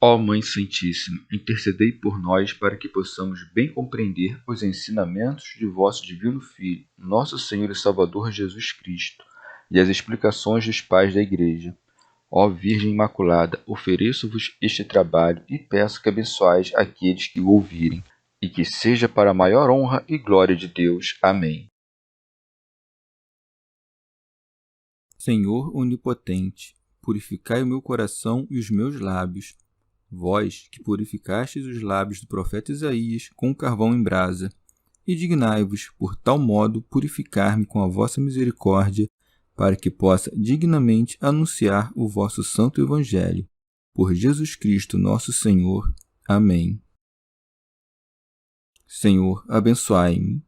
Ó Mãe Santíssima, intercedei por nós para que possamos bem compreender os ensinamentos de vosso Divino Filho, nosso Senhor e Salvador Jesus Cristo, e as explicações dos pais da Igreja. Ó Virgem Imaculada, ofereço-vos este trabalho e peço que abençoais aqueles que o ouvirem, e que seja para a maior honra e glória de Deus. Amém. Senhor onipotente, purificai o meu coração e os meus lábios. Vós, que purificastes os lábios do profeta Isaías com carvão em brasa, e dignai-vos, por tal modo, purificar-me com a vossa misericórdia, para que possa dignamente anunciar o vosso santo Evangelho. Por Jesus Cristo nosso Senhor. Amém. Senhor, abençoai-me.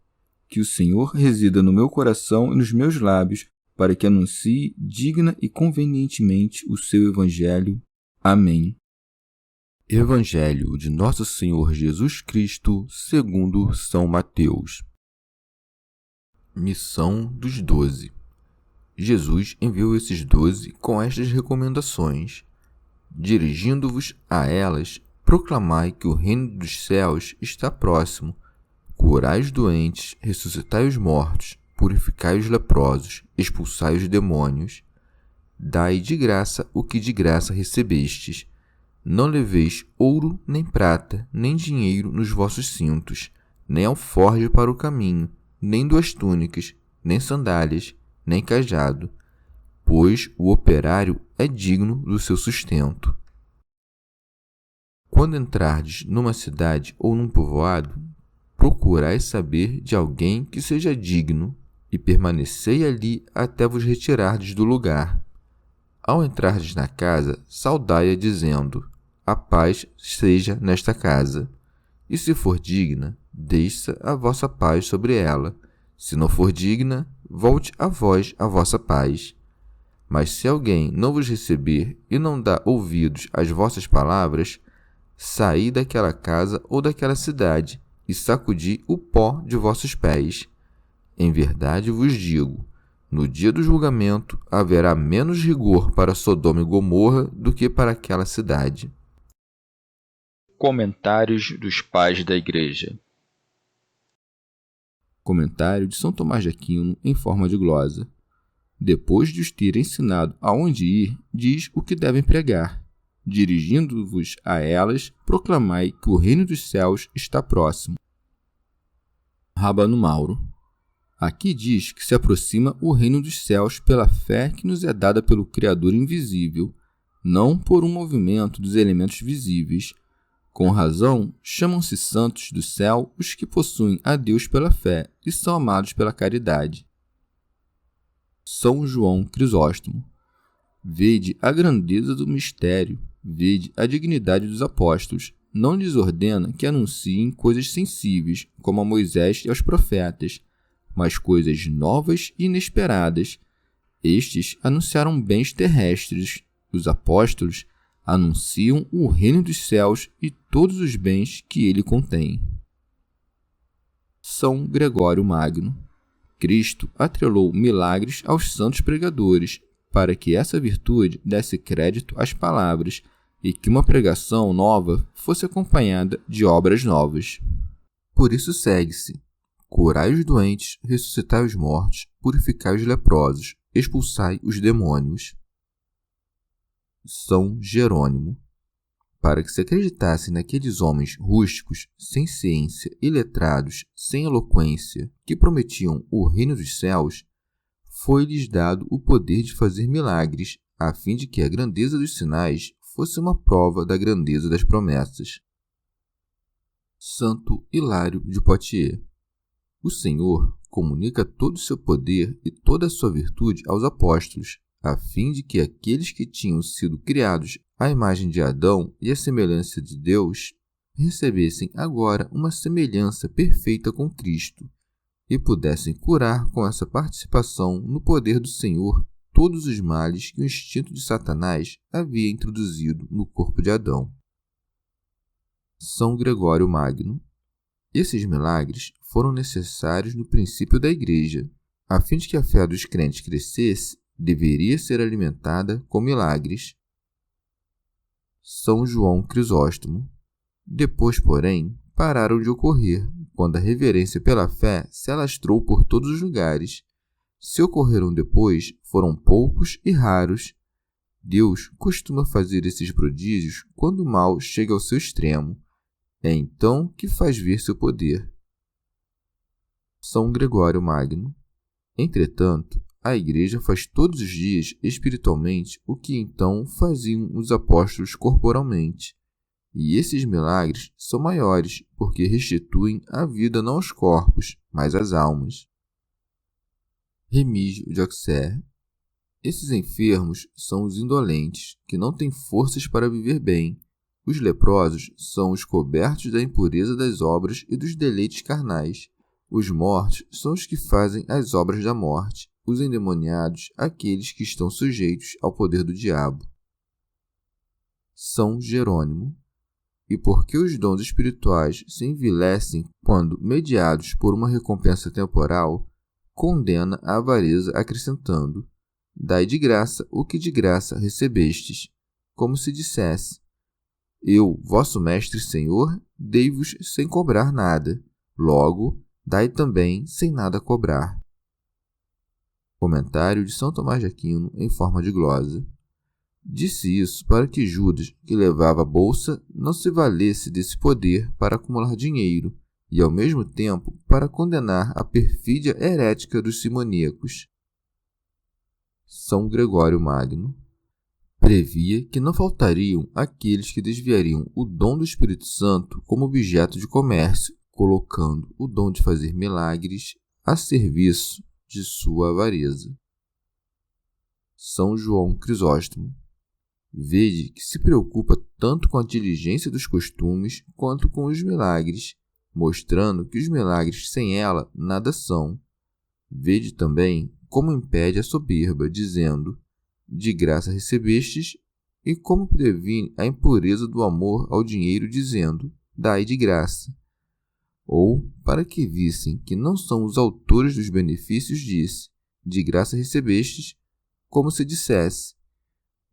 Que o Senhor resida no meu coração e nos meus lábios, para que anuncie digna e convenientemente o seu Evangelho. Amém. Evangelho de Nosso Senhor Jesus Cristo, segundo São Mateus. Missão dos 12. Jesus enviou esses 12 com estas recomendações. Dirigindo-vos a elas, proclamai que o reino dos céus está próximo. Curai os doentes, ressuscitai os mortos, purificai os leprosos, expulsai os demônios. Dai de graça o que de graça recebestes. Não leveis ouro, nem prata, nem dinheiro nos vossos cintos, nem alforje para o caminho, nem 2 túnicas, nem sandálias, nem cajado, pois o operário é digno do seu sustento. Quando entrardes numa cidade ou num povoado, procurai saber de alguém que seja digno, e permanecei ali até vos retirardes do lugar. Ao entrardes na casa, saudai-a dizendo: a paz seja nesta casa. E se for digna, desça a vossa paz sobre ela. Se não for digna, volte a vós a vossa paz. Mas se alguém não vos receber e não dá ouvidos às vossas palavras, saí daquela casa ou daquela cidade e sacudi o pó de vossos pés. Em verdade vos digo, no dia do julgamento haverá menos rigor para Sodoma e Gomorra do que para aquela cidade. Comentários dos Pais da Igreja. Comentário de São Tomás de Aquino em forma de glosa. Depois de os ter ensinado aonde ir, diz o que devem pregar. Dirigindo-vos a elas, proclamai que o reino dos céus está próximo. Rabano Mauro. Aqui diz que se aproxima o reino dos céus pela fé que nos é dada pelo Criador invisível, não por um movimento dos elementos visíveis. Com razão, chamam-se santos do céu os que possuem a Deus pela fé e são amados pela caridade. São João Crisóstomo. Vede a grandeza do mistério, vede a dignidade dos apóstolos. Não lhes ordena que anunciem coisas sensíveis, como a Moisés e aos profetas, mas coisas novas e inesperadas. Estes anunciaram bens terrestres, os apóstolos anunciam o reino dos céus e todos os bens que ele contém. São Gregório Magno. Cristo atrelou milagres aos santos pregadores, para que essa virtude desse crédito às palavras e que uma pregação nova fosse acompanhada de obras novas. Por isso segue-se: curai os doentes, ressuscitai os mortos, purificai os leprosos, expulsai os demônios. São Jerônimo. Para que se acreditasse naqueles homens rústicos, sem ciência, iletrados, sem eloquência, que prometiam o reino dos céus, foi-lhes dado o poder de fazer milagres, a fim de que a grandeza dos sinais fosse uma prova da grandeza das promessas. Santo Hilário de Poitiers. O Senhor comunica todo o seu poder e toda a sua virtude aos apóstolos, a fim de que aqueles que tinham sido criados à imagem de Adão e à semelhança de Deus recebessem agora uma semelhança perfeita com Cristo e pudessem curar com essa participação no poder do Senhor todos os males que o instinto de Satanás havia introduzido no corpo de Adão. São Gregório Magno. Esses milagres foram necessários no princípio da Igreja, a fim de que a fé dos crentes crescesse, deveria ser alimentada com milagres. São João Crisóstomo. Depois, porém, pararam de ocorrer, quando a reverência pela fé se alastrou por todos os lugares. Se ocorreram depois, foram poucos e raros. Deus costuma fazer esses prodígios quando o mal chega ao seu extremo. É então que faz vir seu poder. São Gregório Magno. Entretanto, a Igreja faz todos os dias espiritualmente o que então faziam os apóstolos corporalmente. E esses milagres são maiores, porque restituem a vida não aos corpos, mas às almas. Remígio de Auxerre. Esses enfermos são os indolentes, que não têm forças para viver bem. Os leprosos são os cobertos da impureza das obras e dos deleites carnais. Os mortos são os que fazem as obras da morte. Os endemoniados, aqueles que estão sujeitos ao poder do diabo. São Jerônimo. E porque os dons espirituais se envilecem quando mediados por uma recompensa temporal, condena a avareza acrescentando: dai de graça o que de graça recebestes, como se dissesse: eu, vosso mestre e senhor, dei-vos sem cobrar nada, logo, dai também sem nada cobrar. Comentário de São Tomás de Aquino em forma de glosa. Disse isso para que Judas, que levava a bolsa, não se valesse desse poder para acumular dinheiro e, ao mesmo tempo, para condenar a perfídia herética dos simoníacos. São Gregório Magno previa que não faltariam aqueles que desviariam o dom do Espírito Santo como objeto de comércio, colocando o dom de fazer milagres a serviço de sua avareza. São João Crisóstomo. Vede que se preocupa tanto com a diligência dos costumes quanto com os milagres, mostrando que os milagres sem ela nada são. Vede também como impede a soberba, dizendo: de graça recebestes, e como previne a impureza do amor ao dinheiro, dizendo: dai de graça. Ou, para que vissem que não são os autores dos benefícios, disse: de graça recebestes, como se dissesse: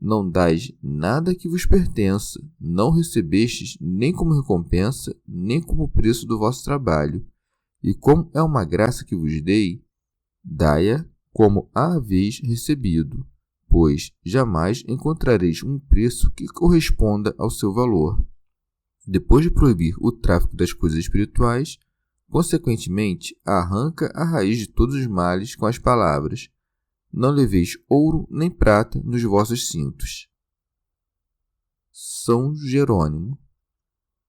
não dais nada que vos pertença, não recebestes nem como recompensa, nem como preço do vosso trabalho. E como é uma graça que vos dei, dai-a como a haveis recebido, pois jamais encontrareis um preço que corresponda ao seu valor. Depois de proibir o tráfico das coisas espirituais, consequentemente arranca a raiz de todos os males com as palavras: não leveis ouro nem prata nos vossos cintos. São Jerônimo.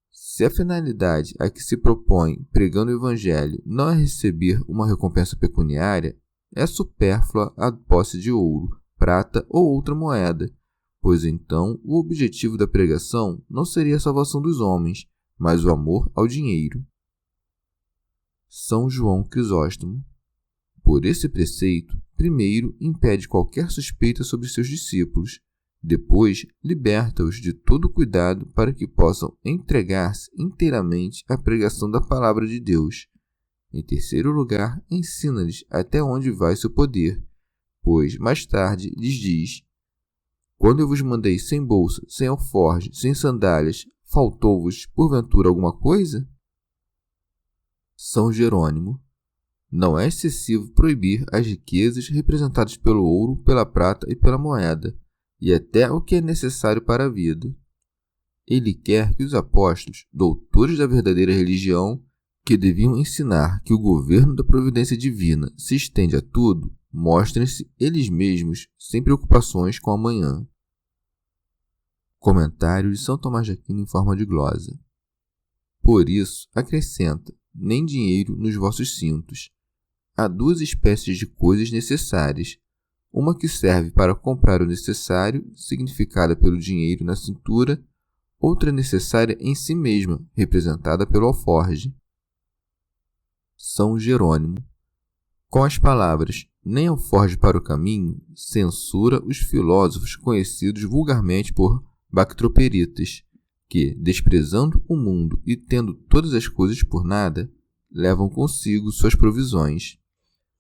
Se a finalidade a que se propõe pregando o Evangelho não é receber uma recompensa pecuniária, é supérflua a posse de ouro, prata ou outra moeda, pois então o objetivo da pregação não seria a salvação dos homens, mas o amor ao dinheiro. São João Crisóstomo. Por esse preceito, primeiro impede qualquer suspeita sobre seus discípulos, depois liberta-os de todo cuidado para que possam entregar-se inteiramente à pregação da palavra de Deus. Em terceiro lugar, ensina-lhes até onde vai seu poder, pois mais tarde lhes diz: quando eu vos mandei sem bolsa, sem alforje, sem sandálias, faltou-vos porventura alguma coisa? São Jerônimo. Não é excessivo proibir as riquezas representadas pelo ouro, pela prata e pela moeda, e até o que é necessário para a vida. Ele quer que os apóstolos, doutores da verdadeira religião, que deviam ensinar que o governo da providência divina se estende a tudo, mostrem-se eles mesmos sem preocupações com amanhã. Comentário de São Tomás de Aquino em forma de glosa. Por isso, acrescenta: nem dinheiro nos vossos cintos. Há duas espécies de coisas necessárias, uma que serve para comprar o necessário, significada pelo dinheiro na cintura, outra necessária em si mesma, representada pelo alforje. São Jerônimo. Com as palavras nem alforje para o caminho, censura os filósofos conhecidos vulgarmente por bactroperitas, que, desprezando o mundo e tendo todas as coisas por nada, levam consigo suas provisões.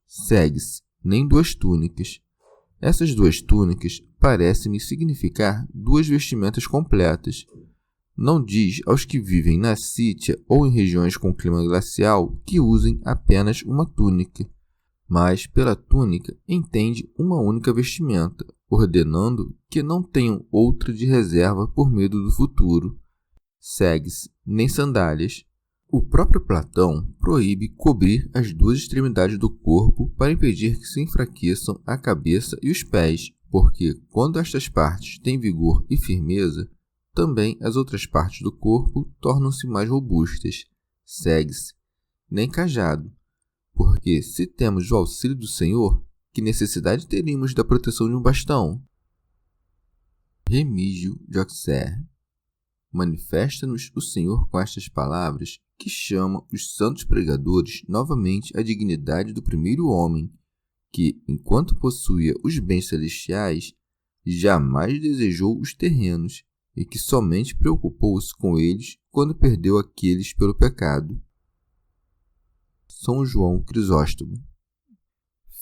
Segue-se nem duas túnicas. Essas duas túnicas parece-me significar 2 vestimentas completas. Não diz aos que vivem na Sítia ou em regiões com clima glacial que usem apenas uma túnica, mas pela túnica entende uma única vestimenta, ordenando que não tenham outra de reserva por medo do futuro. Segue-se, nem sandálias. O próprio Platão proíbe cobrir as 2 extremidades do corpo para impedir que se enfraqueçam a cabeça e os pés, porque quando estas partes têm vigor e firmeza, também as outras partes do corpo tornam-se mais robustas. Segue-se, nem cajado, porque se temos o auxílio do Senhor, que necessidade teríamos da proteção de um bastão? Remígio de Auxerre. Manifesta-nos o Senhor com estas palavras, que chama os santos pregadores novamente à dignidade do primeiro homem, que, enquanto possuía os bens celestiais, jamais desejou os terrenos, e que somente preocupou-se com eles quando perdeu aqueles pelo pecado. São João Crisóstomo.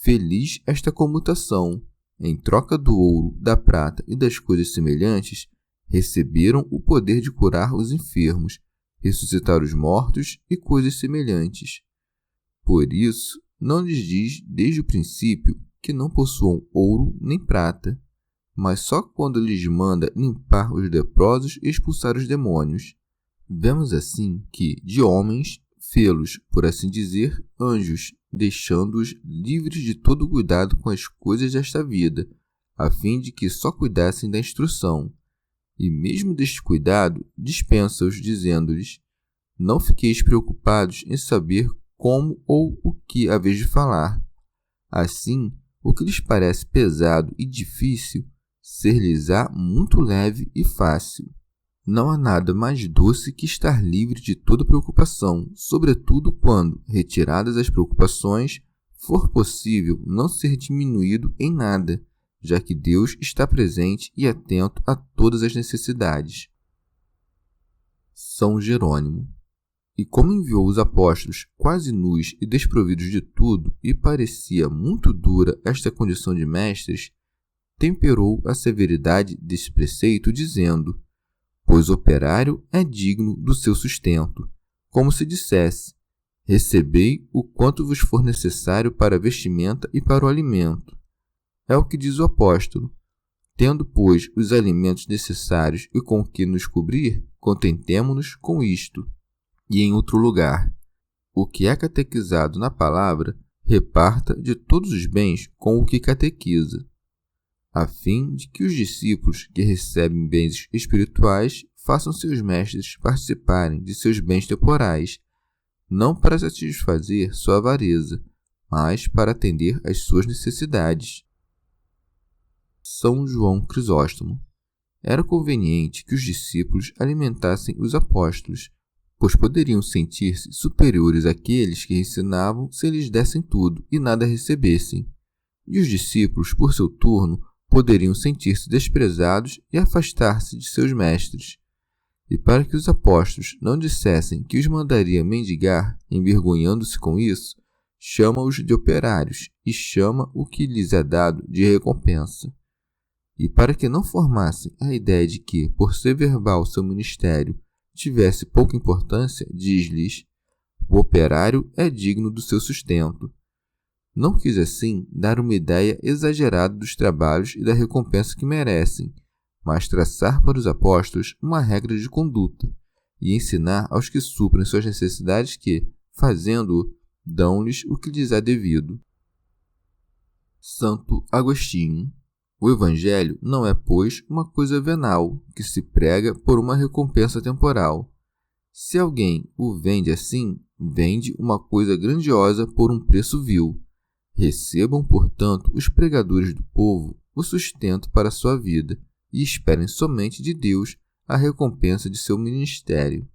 Feliz esta comutação! Em troca do ouro, da prata e das coisas semelhantes, receberam o poder de curar os enfermos, ressuscitar os mortos e coisas semelhantes. Por isso, não lhes diz desde o princípio que não possuam ouro nem prata, mas só quando lhes manda limpar os leprosos e expulsar os demônios. Vemos assim que, de homens, fê-los, por assim dizer, anjos, deixando-os livres de todo cuidado com as coisas desta vida, a fim de que só cuidassem da instrução. E mesmo deste cuidado, dispensa-os, dizendo-lhes: não fiqueis preocupados em saber como ou o que haveis de falar. Assim, o que lhes parece pesado e difícil, ser-lhes-á muito leve e fácil. Não há nada mais doce que estar livre de toda preocupação, sobretudo quando, retiradas as preocupações, for possível não ser diminuído em nada, já que Deus está presente e atento a todas as necessidades. São Jerônimo. E como enviou os apóstolos quase nus e desprovidos de tudo, e parecia muito dura esta condição de mestres, temperou a severidade desse preceito, dizendo: pois o operário é digno do seu sustento, como se dissesse: recebei o quanto vos for necessário para a vestimenta e para o alimento. É o que diz o apóstolo: tendo, pois, os alimentos necessários e com que nos cobrir, contentemo-nos com isto. E em outro lugar: o que é catequizado na palavra, reparta de todos os bens com o que catequiza, a fim de que os discípulos que recebem bens espirituais façam seus mestres participarem de seus bens temporais, não para satisfazer sua avareza, mas para atender às suas necessidades. São João Crisóstomo. Era conveniente que os discípulos alimentassem os apóstolos, pois poderiam sentir-se superiores àqueles que ensinavam se lhes dessem tudo e nada recebessem. E os discípulos, por seu turno, poderiam sentir-se desprezados e afastar-se de seus mestres. E para que os apóstolos não dissessem que os mandaria mendigar, envergonhando-se com isso, chama-os de operários e chama o que lhes é dado de recompensa. E para que não formassem a ideia de que, por ser verbal seu ministério, tivesse pouca importância, diz-lhes: o operário é digno do seu sustento. Não quis assim dar uma ideia exagerada dos trabalhos e da recompensa que merecem, mas traçar para os apóstolos uma regra de conduta e ensinar aos que suprem suas necessidades que, fazendo-o, dão-lhes o que lhes é devido. Santo Agostinho. O Evangelho não é, pois, uma coisa venal, que se prega por uma recompensa temporal. Se alguém o vende assim, vende uma coisa grandiosa por um preço vil. Recebam, portanto, os pregadores do povo o sustento para a sua vida, e esperem somente de Deus a recompensa de seu ministério.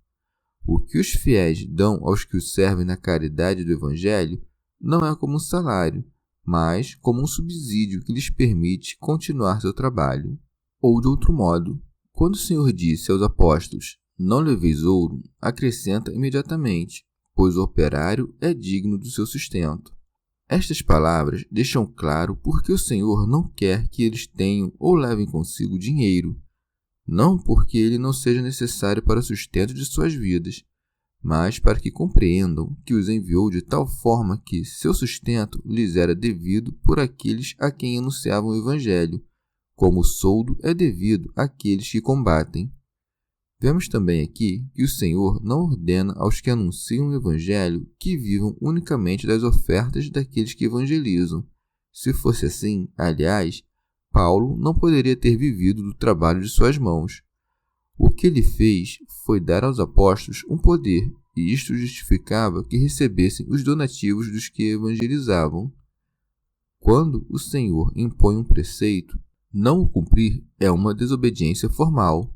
O que os fiéis dão aos que os servem na caridade do Evangelho não é como um salário, mas como um subsídio que lhes permite continuar seu trabalho. Ou de outro modo, quando o Senhor disse aos apóstolos: não leveis ouro, acrescenta imediatamente: pois o operário é digno do seu sustento. Estas palavras deixam claro porque o Senhor não quer que eles tenham ou levem consigo dinheiro, não porque ele não seja necessário para o sustento de suas vidas, mas para que compreendam que os enviou de tal forma que seu sustento lhes era devido por aqueles a quem anunciavam o Evangelho, como o soldo é devido àqueles que combatem. Vemos também aqui que o Senhor não ordena aos que anunciam o Evangelho que vivam unicamente das ofertas daqueles que evangelizam. Se fosse assim, aliás, Paulo não poderia ter vivido do trabalho de suas mãos. O que ele fez foi dar aos apóstolos um poder, e isto justificava que recebessem os donativos dos que evangelizavam. Quando o Senhor impõe um preceito, não o cumprir é uma desobediência formal.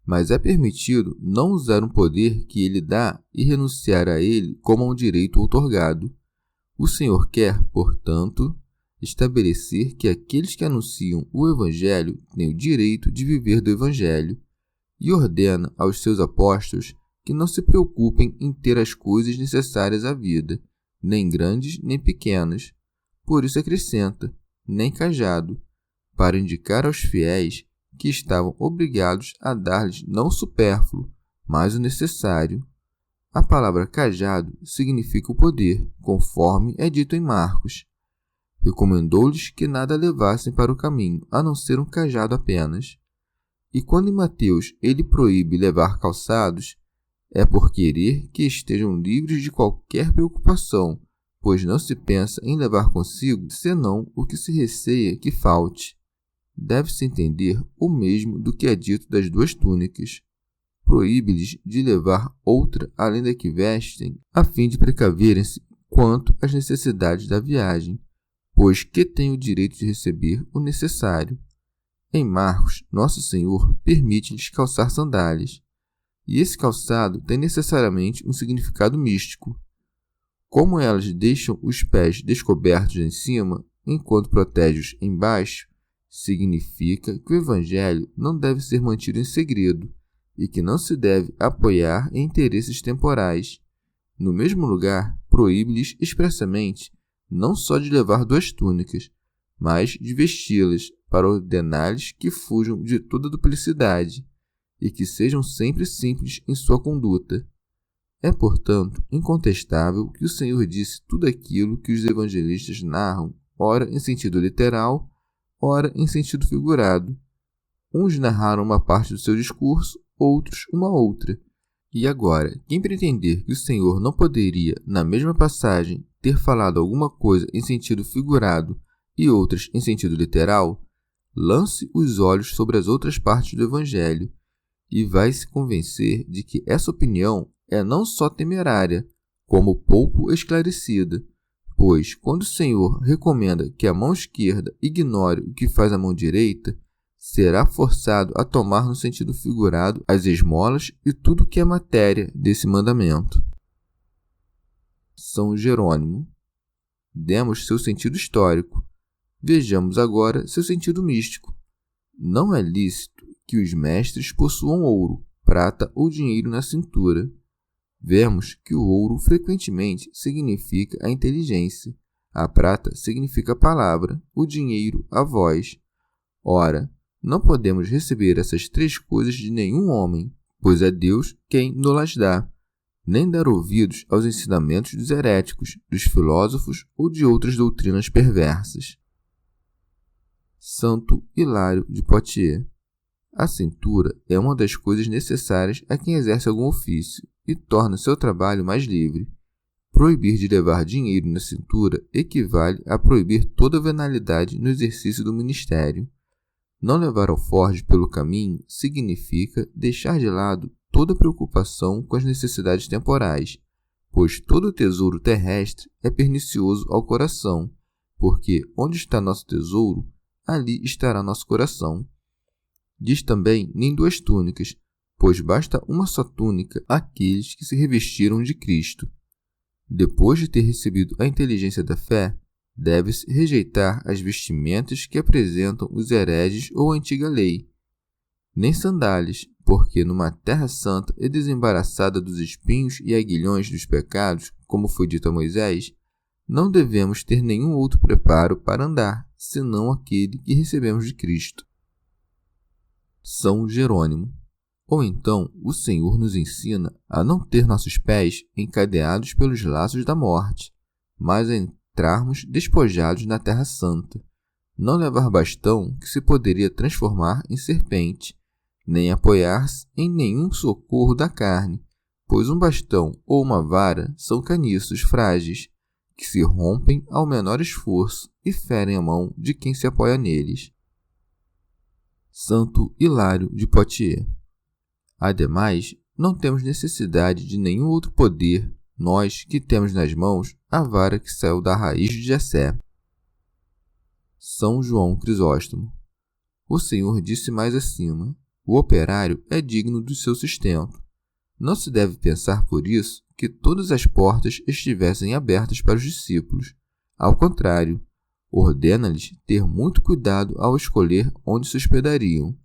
Mas é permitido não usar um poder que ele dá e renunciar a ele como a um direito outorgado. O Senhor quer, portanto, estabelecer que aqueles que anunciam o Evangelho têm o direito de viver do Evangelho e ordena aos seus apóstolos que não se preocupem em ter as coisas necessárias à vida, nem grandes nem pequenas. Por isso acrescenta, nem cajado, para indicar aos fiéis que estavam obrigados a dar-lhes não o supérfluo, mas o necessário. A palavra cajado significa o poder, conforme é dito em Marcos. Recomendou-lhes que nada levassem para o caminho, a não ser um cajado apenas. E quando em Mateus ele proíbe levar calçados, é por querer que estejam livres de qualquer preocupação, pois não se pensa em levar consigo senão o que se receia que falte. Deve-se entender o mesmo do que é dito das duas túnicas. Proíbe-lhes de levar outra além da que vestem, a fim de precaverem-se quanto às necessidades da viagem, pois que têm o direito de receber o necessário. Em Marcos, Nosso Senhor permite-lhes calçar sandálias, e esse calçado tem necessariamente um significado místico. Como elas deixam os pés descobertos em cima, enquanto protege-os embaixo, significa que o Evangelho não deve ser mantido em segredo e que não se deve apoiar em interesses temporais. No mesmo lugar, proíbe-lhes expressamente não só de levar duas túnicas, mas de vesti-las, para ordenar-lhes que fujam de toda duplicidade e que sejam sempre simples em sua conduta. É, portanto, incontestável que o Senhor disse tudo aquilo que os evangelistas narram, ora em sentido literal, ora em sentido figurado. Uns narraram uma parte do seu discurso, outros uma outra. E agora, quem pretender que o Senhor não poderia, na mesma passagem, ter falado alguma coisa em sentido figurado e outras em sentido literal, lance os olhos sobre as outras partes do Evangelho e vai se convencer de que essa opinião é não só temerária, como pouco esclarecida. Pois, quando o Senhor recomenda que a mão esquerda ignore o que faz a mão direita, será forçado a tomar no sentido figurado as esmolas e tudo que é matéria desse mandamento. São Jerônimo. Demos seu sentido histórico. Vejamos agora seu sentido místico. Não é lícito que os mestres possuam ouro, prata ou dinheiro na cintura. Vemos que o ouro frequentemente significa a inteligência, a prata significa a palavra, o dinheiro a voz. Ora, não podemos receber essas três coisas de nenhum homem, pois é Deus quem nos dá, nem dar ouvidos aos ensinamentos dos heréticos, dos filósofos ou de outras doutrinas perversas. Santo Hilário de Poitiers. A cintura é uma das coisas necessárias a quem exerce algum ofício e torna seu trabalho mais livre. Proibir de levar dinheiro na cintura equivale a proibir toda venalidade no exercício do ministério. Não levar alforje pelo caminho significa deixar de lado toda preocupação com as necessidades temporais, pois todo tesouro terrestre é pernicioso ao coração, porque onde está nosso tesouro, ali estará nosso coração. Diz também nem duas túnicas, pois basta uma só túnica àqueles que se revestiram de Cristo. Depois de ter recebido a inteligência da fé, deve-se rejeitar as vestimentas que apresentam os hereges ou a antiga lei. Nem sandálias, porque numa terra santa e desembaraçada dos espinhos e aguilhões dos pecados, como foi dito a Moisés, não devemos ter nenhum outro preparo para andar, senão aquele que recebemos de Cristo. São Jerônimo. Ou então, o Senhor nos ensina a não ter nossos pés encadeados pelos laços da morte, mas a entrarmos despojados na Terra Santa, não levar bastão que se poderia transformar em serpente, nem apoiar-se em nenhum socorro da carne, pois um bastão ou uma vara são caniços frágeis, que se rompem ao menor esforço e ferem a mão de quem se apoia neles. Santo Hilário de Poitiers. Ademais, não temos necessidade de nenhum outro poder, nós que temos nas mãos a vara que saiu da raiz de Jessé. São João Crisóstomo. O Senhor disse mais acima: o operário é digno do seu sustento. Não se deve pensar, por isso, que todas as portas estivessem abertas para os discípulos. Ao contrário, ordena-lhes ter muito cuidado ao escolher onde se hospedariam.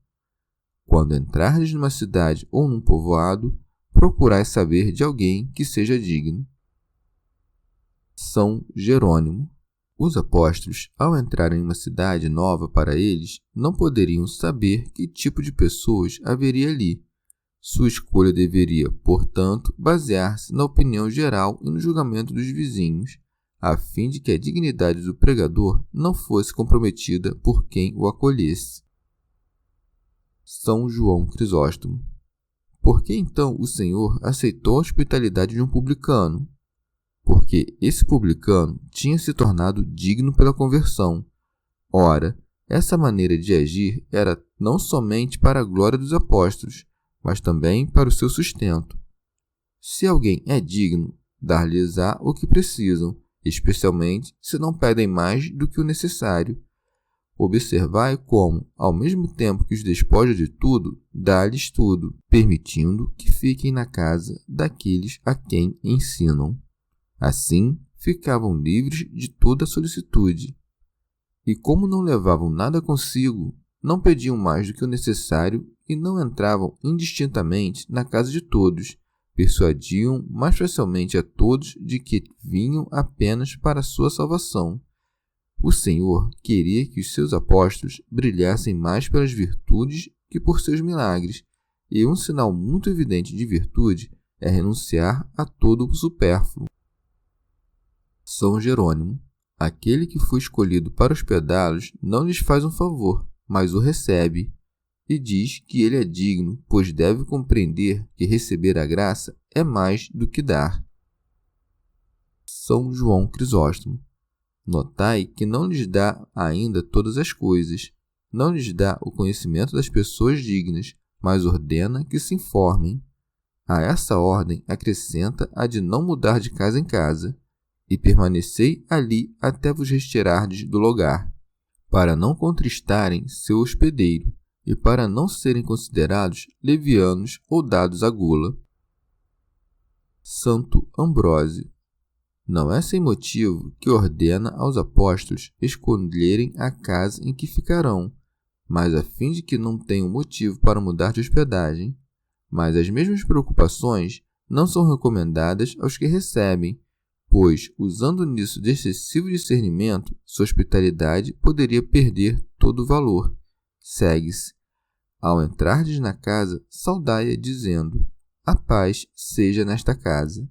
Quando entrardes numa cidade ou num povoado, procurai saber de alguém que seja digno. São Jerônimo. Os apóstolos, ao entrarem em uma cidade nova para eles, não poderiam saber que tipo de pessoas haveria ali. Sua escolha deveria, portanto, basear-se na opinião geral e no julgamento dos vizinhos, a fim de que a dignidade do pregador não fosse comprometida por quem o acolhesse. São João Crisóstomo. Por que então o Senhor aceitou a hospitalidade de um publicano? Porque esse publicano tinha se tornado digno pela conversão. Ora, essa maneira de agir era não somente para a glória dos apóstolos, mas também para o seu sustento. Se alguém é digno, dar-lhes-á o que precisam, especialmente se não pedem mais do que o necessário. Observai como, ao mesmo tempo que os despoja de tudo, dá-lhes tudo, permitindo que fiquem na casa daqueles a quem ensinam. Assim, ficavam livres de toda solicitude. E como não levavam nada consigo, não pediam mais do que o necessário e não entravam indistintamente na casa de todos, persuadiam mais facilmente a todos de que vinham apenas para a sua salvação. O Senhor queria que os seus apóstolos brilhassem mais pelas virtudes que por seus milagres, e um sinal muito evidente de virtude é renunciar a todo o supérfluo. São Jerônimo. Aquele que foi escolhido para hospedá-los não lhes faz um favor, mas o recebe, e diz que ele é digno, pois deve compreender que receber a graça é mais do que dar. São João Crisóstomo. Notai que não lhes dá ainda todas as coisas, não lhes dá o conhecimento das pessoas dignas, mas ordena que se informem. A essa ordem acrescenta a de não mudar de casa em casa, e permanecei ali até vos retirardes do lugar, para não contristarem seu hospedeiro, e para não serem considerados levianos ou dados à gula. Santo Ambrósio. Não é sem motivo que ordena aos apóstolos escolherem a casa em que ficarão, mas a fim de que não tenham motivo para mudar de hospedagem. Mas as mesmas preocupações não são recomendadas aos que recebem, pois, usando nisso de excessivo discernimento, sua hospitalidade poderia perder todo o valor. Segue-se. Ao entrardes na casa, saudai-a dizendo: a paz seja nesta casa.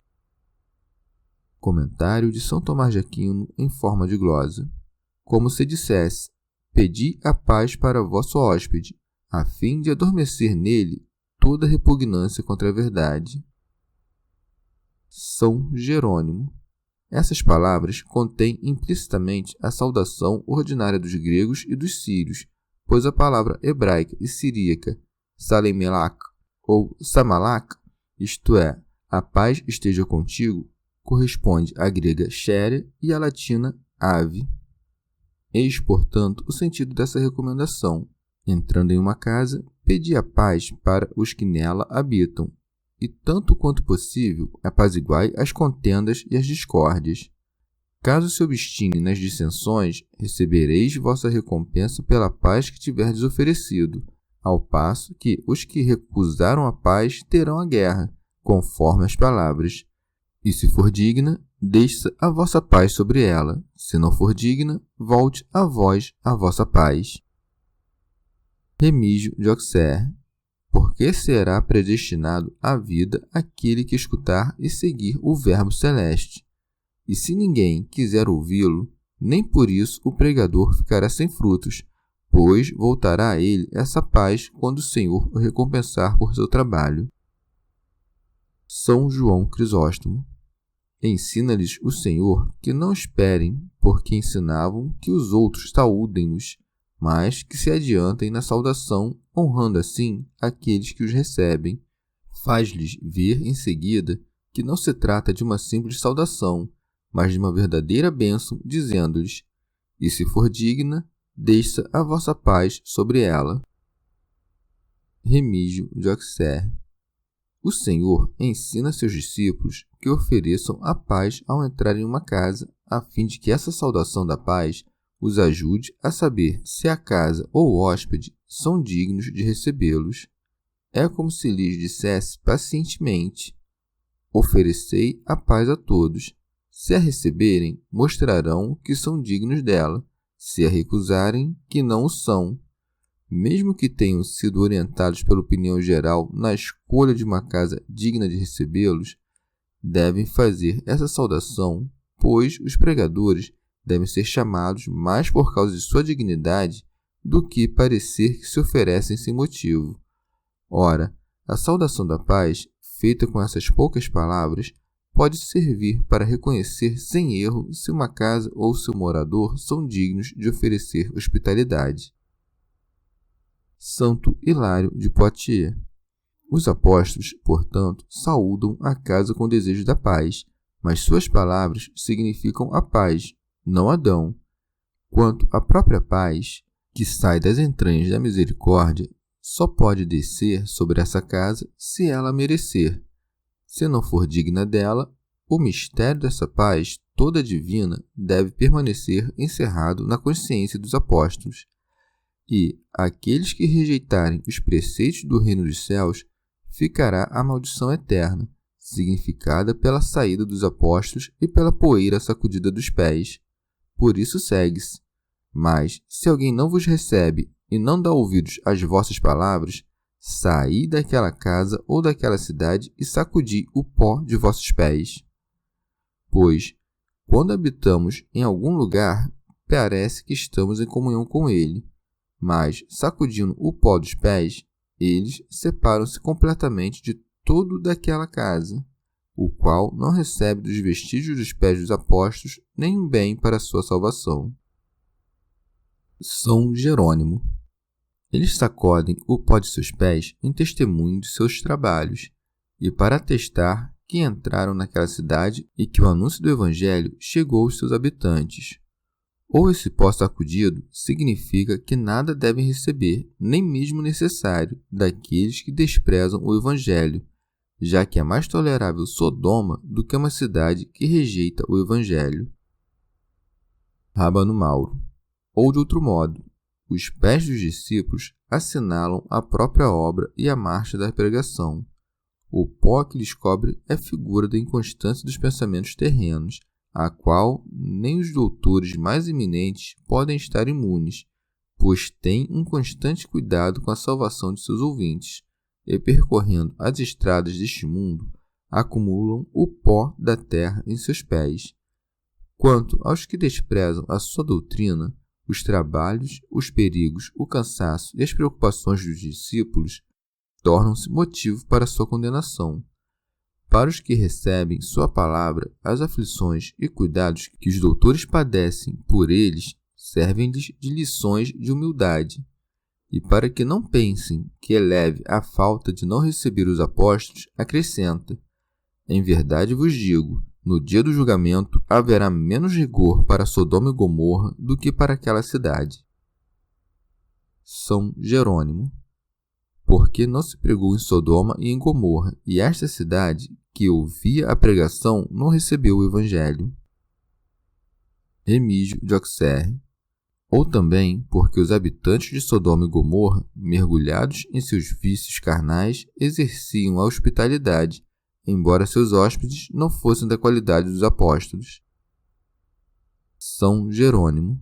Comentário de São Tomás de Aquino em forma de glosa. Como se dissesse: pedi a paz para vosso hóspede, a fim de adormecer nele toda repugnância contra a verdade. São Jerônimo. Essas palavras contêm implicitamente a saudação ordinária dos gregos e dos sírios, pois a palavra hebraica e siríaca Salemelach ou Samalach, isto é, a paz esteja contigo, corresponde à grega xere e à latina ave. Eis, portanto, o sentido dessa recomendação. Entrando em uma casa, pedi a paz para os que nela habitam, e tanto quanto possível apaziguai as contendas e as discórdias. Caso se obstine nas dissensões, recebereis vossa recompensa pela paz que tiverdes oferecido, ao passo que os que recusaram a paz terão a guerra, conforme as palavras. E se for digna, desça a vossa paz sobre ela. Se não for digna, volte a vós a vossa paz. Remígio de Auxerre. Porque será predestinado à vida aquele que escutar e seguir o Verbo celeste. E se ninguém quiser ouvi-lo, nem por isso o pregador ficará sem frutos, pois voltará a ele essa paz quando o Senhor o recompensar por seu trabalho. São João Crisóstomo. Ensina-lhes o Senhor que não esperem, porque ensinavam que os outros saúdem-nos, mas que se adiantem na saudação, honrando assim aqueles que os recebem. Faz-lhes ver em seguida que não se trata de uma simples saudação, mas de uma verdadeira bênção, dizendo-lhes: e se for digna, desça a vossa paz sobre ela. Remígio de Auxerre. O Senhor ensina seus discípulos que ofereçam a paz ao entrar em uma casa, a fim de que essa saudação da paz os ajude a saber se a casa ou o hóspede são dignos de recebê-los. É como se lhes dissesse pacientemente: oferecei a paz a todos. Se a receberem, mostrarão que são dignos dela. Se a recusarem, que não o são. Mesmo que tenham sido orientados pela opinião geral na escolha de uma casa digna de recebê-los, devem fazer essa saudação, pois os pregadores devem ser chamados mais por causa de sua dignidade do que parecer que se oferecem sem motivo. Ora, a saudação da paz, feita com essas poucas palavras, pode servir para reconhecer sem erro se uma casa ou seu morador são dignos de oferecer hospitalidade. Santo Hilário de Poitiers. Os apóstolos, portanto, saúdam a casa com desejo da paz, mas suas palavras significam a paz, não a dão. Quanto à própria paz, que sai das entranhas da misericórdia, só pode descer sobre essa casa se ela merecer. Se não for digna dela, o mistério dessa paz toda divina deve permanecer encerrado na consciência dos apóstolos. E aqueles que rejeitarem os preceitos do reino dos céus, ficará a maldição eterna, significada pela saída dos apóstolos e pela poeira sacudida dos pés. Por isso segue-se: mas, se alguém não vos recebe e não dá ouvidos às vossas palavras, saí daquela casa ou daquela cidade e sacudi o pó de vossos pés. Pois, quando habitamos em algum lugar, parece que estamos em comunhão com ele, mas, sacudindo o pó dos pés, eles separam-se completamente de todo daquela casa, o qual não recebe dos vestígios dos pés dos apóstolos nenhum bem para a sua salvação. São Jerônimo. Eles sacodem o pó de seus pés em testemunho de seus trabalhos, e para atestar que entraram naquela cidade e que o anúncio do Evangelho chegou aos seus habitantes. Ou esse pó sacudido significa que nada devem receber, nem mesmo necessário, daqueles que desprezam o Evangelho, já que é mais tolerável Sodoma do que uma cidade que rejeita o Evangelho. Rábano Mauro. Ou de outro modo, os pés dos discípulos assinalam a própria obra e a marcha da pregação. O pó que lhes cobre é figura da inconstância dos pensamentos terrenos, a qual nem os doutores mais eminentes podem estar imunes, pois têm um constante cuidado com a salvação de seus ouvintes, e percorrendo as estradas deste mundo, acumulam o pó da terra em seus pés. Quanto aos que desprezam a sua doutrina, os trabalhos, os perigos, o cansaço e as preocupações dos discípulos tornam-se motivo para sua condenação. Para os que recebem sua palavra, as aflições e cuidados que os doutores padecem por eles servem-lhes de lições de humildade. E para que não pensem que é leve a falta de não receber os apóstolos, acrescenta: em verdade vos digo, no dia do julgamento haverá menos rigor para Sodoma e Gomorra do que para aquela cidade. São Jerônimo. Porque não se pregou em Sodoma e em Gomorra, e esta cidade, que ouvia a pregação, não recebeu o Evangelho. Remígio de Auxerre. Ou também porque os habitantes de Sodoma e Gomorra, mergulhados em seus vícios carnais, exerciam a hospitalidade, embora seus hóspedes não fossem da qualidade dos apóstolos. São Jerônimo.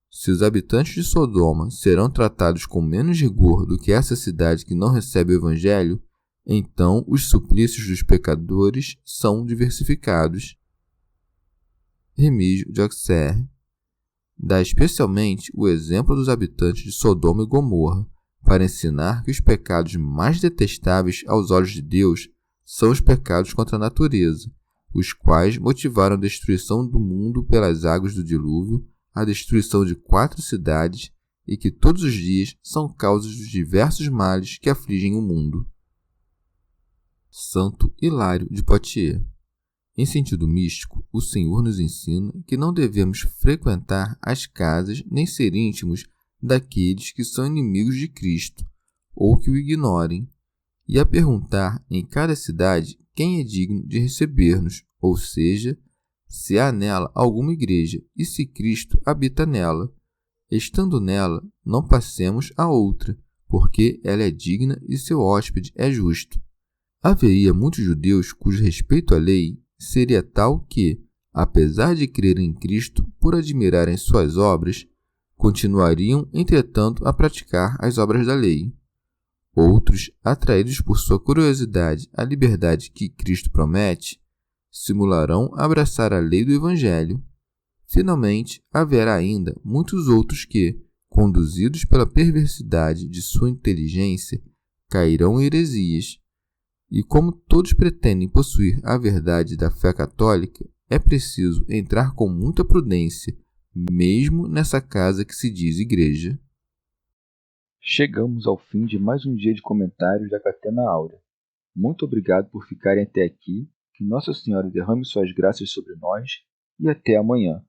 Se os habitantes de Sodoma serão tratados com menos rigor do que essa cidade que não recebe o Evangelho, então os suplícios dos pecadores são diversificados. Remígio de Auxerre dá especialmente o exemplo dos habitantes de Sodoma e Gomorra, para ensinar que os pecados mais detestáveis aos olhos de Deus são os pecados contra a natureza, os quais motivaram a destruição do mundo pelas águas do dilúvio, a destruição de 4 cidades e que todos os dias são causas dos diversos males que afligem o mundo. Santo Hilário de Poitiers. Em sentido místico, o Senhor nos ensina que não devemos frequentar as casas nem ser íntimos daqueles que são inimigos de Cristo ou que o ignorem, e a perguntar em cada cidade quem é digno de receber-nos, ou seja, se há nela alguma igreja e se Cristo habita nela. Estando nela, não passemos a outra, porque ela é digna e seu hóspede é justo. Haveria muitos judeus cujo respeito à lei seria tal que, apesar de crerem em Cristo por admirarem suas obras, continuariam, entretanto, a praticar as obras da lei. Outros, atraídos por sua curiosidade à liberdade que Cristo promete, simularão abraçar a lei do Evangelho. Finalmente, haverá ainda muitos outros que, conduzidos pela perversidade de sua inteligência, cairão em heresias. E como todos pretendem possuir a verdade da fé católica, é preciso entrar com muita prudência, mesmo nessa casa que se diz igreja. Chegamos ao fim de mais um dia de comentários da Catena Áurea. Muito obrigado por ficarem até aqui, que Nossa Senhora derrame suas graças sobre nós e até amanhã.